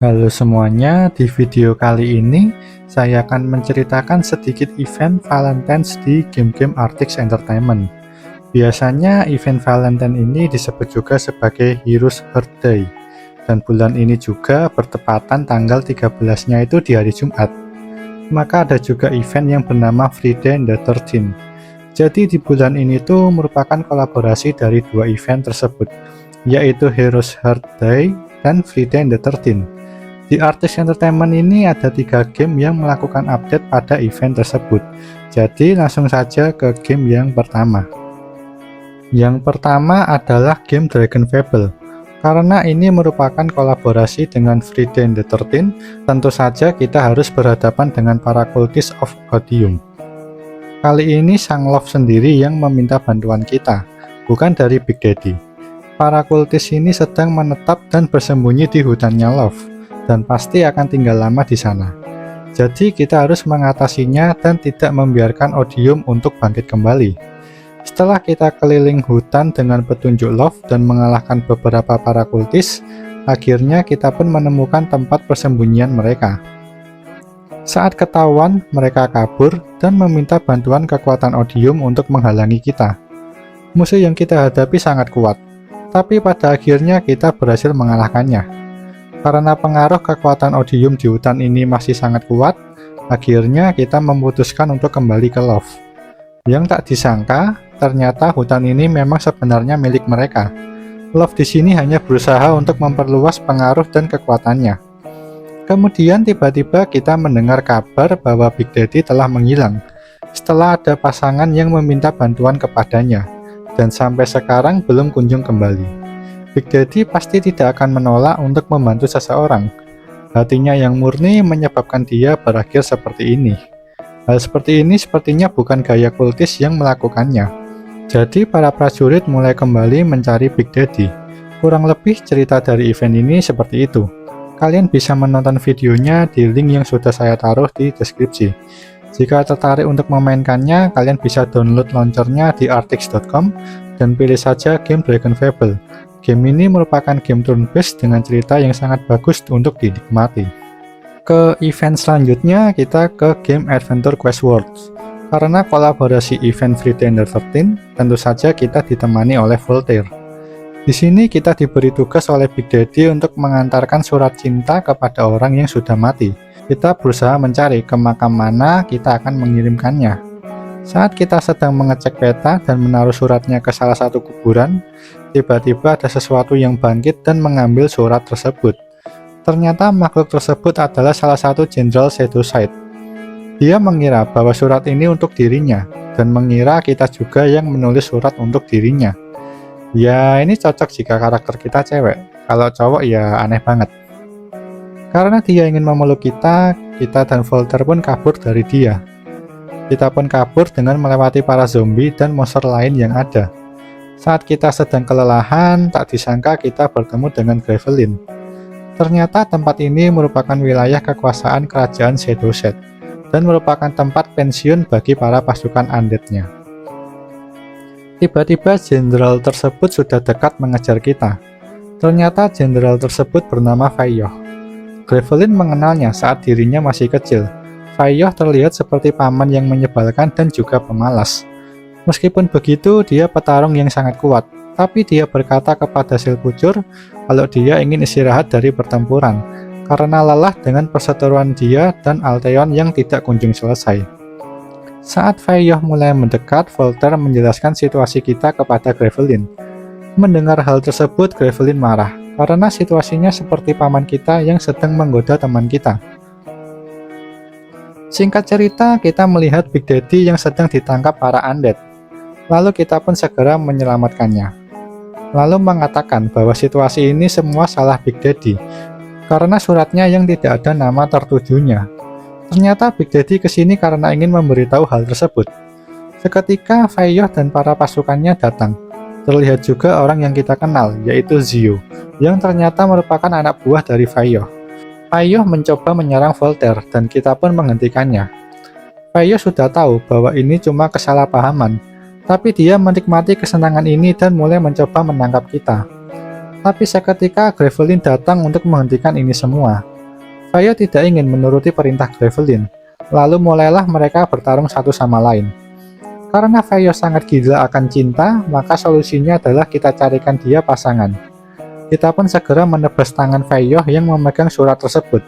Halo semuanya, di video kali ini saya akan menceritakan sedikit event Valentine's di game-game Artix Entertainment. Biasanya event Valentine ini disebut juga sebagai Heroes Heart Day, dan bulan ini juga bertepatan tanggal 13-nya itu di hari Jumat. Maka ada juga event yang bernama Friday the 13th. Jadi di bulan ini tuh merupakan kolaborasi dari dua event tersebut, yaitu Heroes Heart Day dan Friday the 13th. Di Artix Entertainment ini ada 3 game yang melakukan update pada event tersebut. Jadi langsung saja ke game yang pertama. Yang pertama adalah game Dragon Fable. Karena ini merupakan kolaborasi dengan Friday the 13th, tentu saja kita harus berhadapan dengan para cultists of Odium. Kali ini Sang Love sendiri yang meminta bantuan kita, bukan dari Big Daddy. Para cultists ini sedang menetap dan bersembunyi di hutannya Love, dan pasti akan tinggal lama di sana. Jadi kita harus mengatasinya dan tidak membiarkan Odium untuk bangkit kembali. Setelah kita keliling hutan dengan petunjuk Love dan mengalahkan beberapa para kultis, akhirnya kita pun menemukan tempat persembunyian mereka. Saat ketahuan, mereka kabur dan meminta bantuan kekuatan Odium untuk menghalangi kita. Musuh yang kita hadapi sangat kuat, tapi pada akhirnya kita berhasil mengalahkannya. Karena pengaruh kekuatan Odium di hutan ini masih sangat kuat, akhirnya kita memutuskan untuk kembali ke Love. Yang tak disangka, ternyata hutan ini memang sebenarnya milik mereka. Love di sini hanya berusaha untuk memperluas pengaruh dan kekuatannya. Kemudian tiba-tiba kita mendengar kabar bahwa Big Daddy telah menghilang, setelah ada pasangan yang meminta bantuan kepadanya, dan sampai sekarang belum kunjung kembali. Big Daddy pasti tidak akan menolak untuk membantu seseorang. Hatinya yang murni menyebabkan dia berakhir seperti ini. Hal seperti ini sepertinya bukan gaya kultis yang melakukannya. Jadi para prajurit mulai kembali mencari Big Daddy. Kurang lebih cerita dari event ini seperti itu. Kalian bisa menonton videonya di link yang sudah saya taruh di deskripsi. Jika tertarik untuk memainkannya, kalian bisa download launchernya di artix.com dan pilih saja game Dragon Fable. Game ini merupakan game turn-based dengan cerita yang sangat bagus untuk dinikmati. Ke event selanjutnya kita ke game Adventure Quest Worlds. Karena kolaborasi event Friday the 13th, tentu saja kita ditemani oleh Voltaire. Di sini kita diberi tugas oleh Big Daddy untuk mengantarkan surat cinta kepada orang yang sudah mati. Kita berusaha mencari ke makam mana kita akan mengirimkannya. Saat kita sedang mengecek peta dan menaruh suratnya ke salah satu kuburan, tiba-tiba ada sesuatu yang bangkit dan mengambil surat tersebut. Ternyata makhluk tersebut adalah salah satu Jenderal Shadowside. Dia mengira bahwa surat ini untuk dirinya, dan mengira kita juga yang menulis surat untuk dirinya. Ya, ini cocok jika karakter kita cewek. Kalau cowok ya aneh banget. Karena dia ingin memeluk kita dan Voltaire pun kabur dari dia. Kita pun kabur dengan melewati para zombie dan monster lain yang ada. Saat kita sedang kelelahan, tak disangka kita bertemu dengan Gravelin. Ternyata tempat ini merupakan wilayah kekuasaan kerajaan Shadowside dan merupakan tempat pensiun bagi para pasukan undead-nya. Tiba-tiba jenderal tersebut sudah dekat mengejar kita. Ternyata jenderal tersebut bernama Fayoh. Gravelin mengenalnya saat dirinya masih kecil. Fayoh terlihat seperti paman yang menyebalkan dan juga pemalas. Meskipun begitu, dia petarung yang sangat kuat, tapi dia berkata kepada Silpucur kalau dia ingin istirahat dari pertempuran, karena lelah dengan perseteruan dia dan Alteon yang tidak kunjung selesai. Saat Fayoh mulai mendekat, Voltaire menjelaskan situasi kita kepada Gravelin. Mendengar hal tersebut, Gravelin marah, karena situasinya seperti paman kita yang sedang menggoda teman kita. Singkat cerita, kita melihat Big Daddy yang sedang ditangkap para undead. Lalu kita pun segera menyelamatkannya. Lalu mengatakan bahwa situasi ini semua salah Big Daddy, karena suratnya yang tidak ada nama tertujunya. Ternyata Big Daddy kesini karena ingin memberitahu hal tersebut. Seketika Fayoh dan para pasukannya datang. Terlihat juga orang yang kita kenal, yaitu Zio, yang ternyata merupakan anak buah dari Fayoh. Fayoh mencoba menyerang Voltaire dan kita pun menghentikannya. Fayoh sudah tahu bahwa ini cuma kesalahpahaman, tapi dia menikmati kesenangan ini dan mulai mencoba menangkap kita. Tapi seketika Gravelin datang untuk menghentikan ini semua. Vaio tidak ingin menuruti perintah Gravelin, lalu mulailah mereka bertarung satu sama lain. Karena Vaio sangat gila akan cinta, maka solusinya adalah kita carikan dia pasangan. Kita pun segera menebas tangan Vaio yang memegang surat tersebut.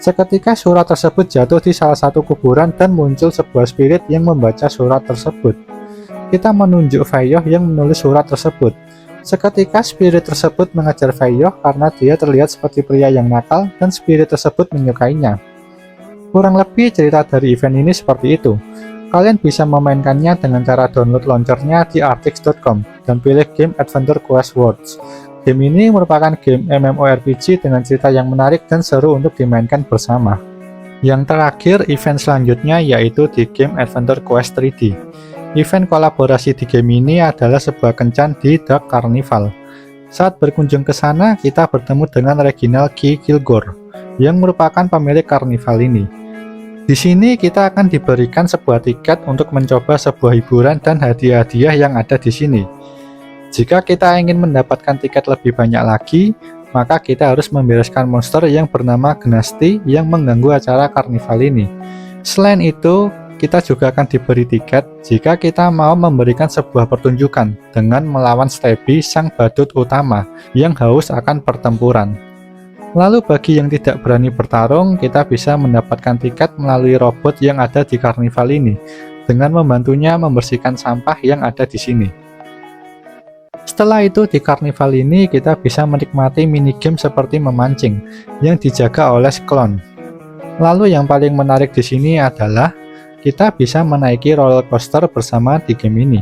Seketika surat tersebut jatuh di salah satu kuburan dan muncul sebuah spirit yang membaca surat tersebut. Kita menunjuk Vaio yang menulis surat tersebut. Seketika spirit tersebut mengejar Vaio karena dia terlihat seperti pria yang nakal dan spirit tersebut menyukainya. Kurang lebih cerita dari event ini seperti itu. Kalian bisa memainkannya dengan cara download launchernya di artix.com dan pilih game Adventure Quest Worlds. Game ini merupakan game MMORPG dengan cerita yang menarik dan seru untuk dimainkan bersama. Yang terakhir, event selanjutnya yaitu di game Adventure Quest 3D. Event kolaborasi di game ini adalah sebuah kencan di Dark Carnival. Saat berkunjung ke sana, kita bertemu dengan Reginald G. Kilgore, yang merupakan pemilik karnival ini. Di sini kita akan diberikan sebuah tiket untuk mencoba sebuah hiburan dan hadiah-hadiah yang ada di sini. Jika kita ingin mendapatkan tiket lebih banyak lagi, maka kita harus membereskan monster yang bernama Gnasty yang mengganggu acara karnival ini. Selain itu, kita juga akan diberi tiket jika kita mau memberikan sebuah pertunjukan dengan melawan Stabby, sang badut utama yang haus akan pertempuran. Lalu bagi yang tidak berani bertarung, kita bisa mendapatkan tiket melalui robot yang ada di karnival ini dengan membantunya membersihkan sampah yang ada di sini. Setelah itu di karnival ini kita bisa menikmati minigame seperti memancing yang dijaga oleh Sklon. Lalu yang paling menarik di sini adalah kita bisa menaiki roller coaster bersama di game ini.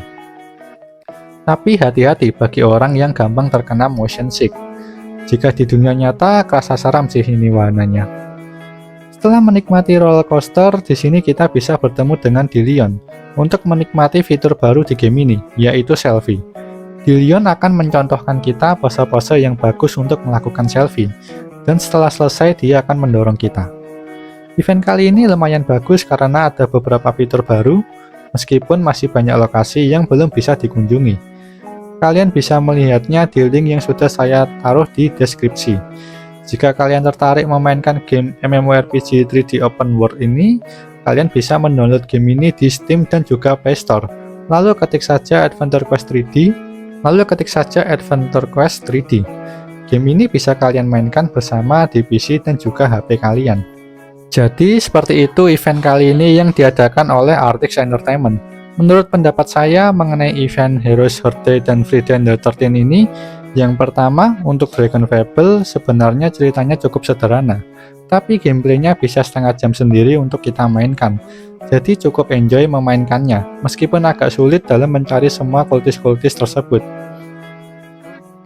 Tapi hati-hati bagi orang yang gampang terkena motion sick. Jika di dunia nyata, kerasa seram sih ini wahananya. Setelah menikmati roller coaster, di sini kita bisa bertemu dengan Dillion untuk menikmati fitur baru di game ini, yaitu selfie. Dillion akan mencontohkan kita pose-pose yang bagus untuk melakukan selfie, dan setelah selesai dia akan mendorong kita. Event kali ini lumayan bagus karena ada beberapa fitur baru, meskipun masih banyak lokasi yang belum bisa dikunjungi. Kalian bisa melihatnya di link yang sudah saya taruh di deskripsi. Jika kalian tertarik memainkan game MMORPG 3D Open World ini, kalian bisa mendownload game ini di Steam dan juga Play Store. Lalu ketik saja Adventure Quest 3D. Game ini bisa kalian mainkan bersama di PC dan juga HP kalian. Jadi seperti itu event kali ini yang diadakan oleh Artix Entertainment. Menurut pendapat saya mengenai event Heroes Horde dan Friday the 13 ini, yang pertama untuk Dragon Fable sebenarnya ceritanya cukup sederhana, tapi gameplaynya bisa setengah jam sendiri untuk kita mainkan. Jadi cukup enjoy memainkannya, meskipun agak sulit dalam mencari semua kultis-kultis tersebut.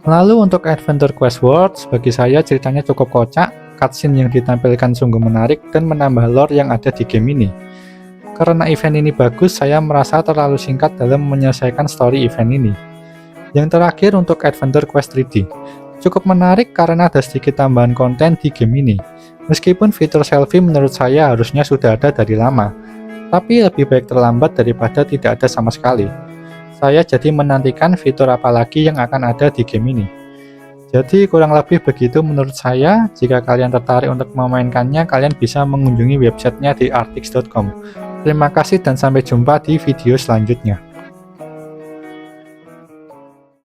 Lalu untuk Adventure Quest Worlds, bagi saya ceritanya cukup kocak. Cutscene yang ditampilkan sungguh menarik dan menambah lore yang ada di game ini. Karena event ini bagus, saya merasa terlalu singkat dalam menyelesaikan story event ini. Yang terakhir untuk Adventure Quest 3D. Cukup menarik karena ada sedikit tambahan konten di game ini. Meskipun fitur selfie menurut saya harusnya sudah ada dari lama, tapi lebih baik terlambat daripada tidak ada sama sekali. Saya jadi menantikan fitur apa lagi yang akan ada di game ini. Jadi kurang lebih begitu menurut saya. Jika kalian tertarik untuk memainkannya, kalian bisa mengunjungi websitenya di artix.com. Terima kasih dan sampai jumpa di video selanjutnya.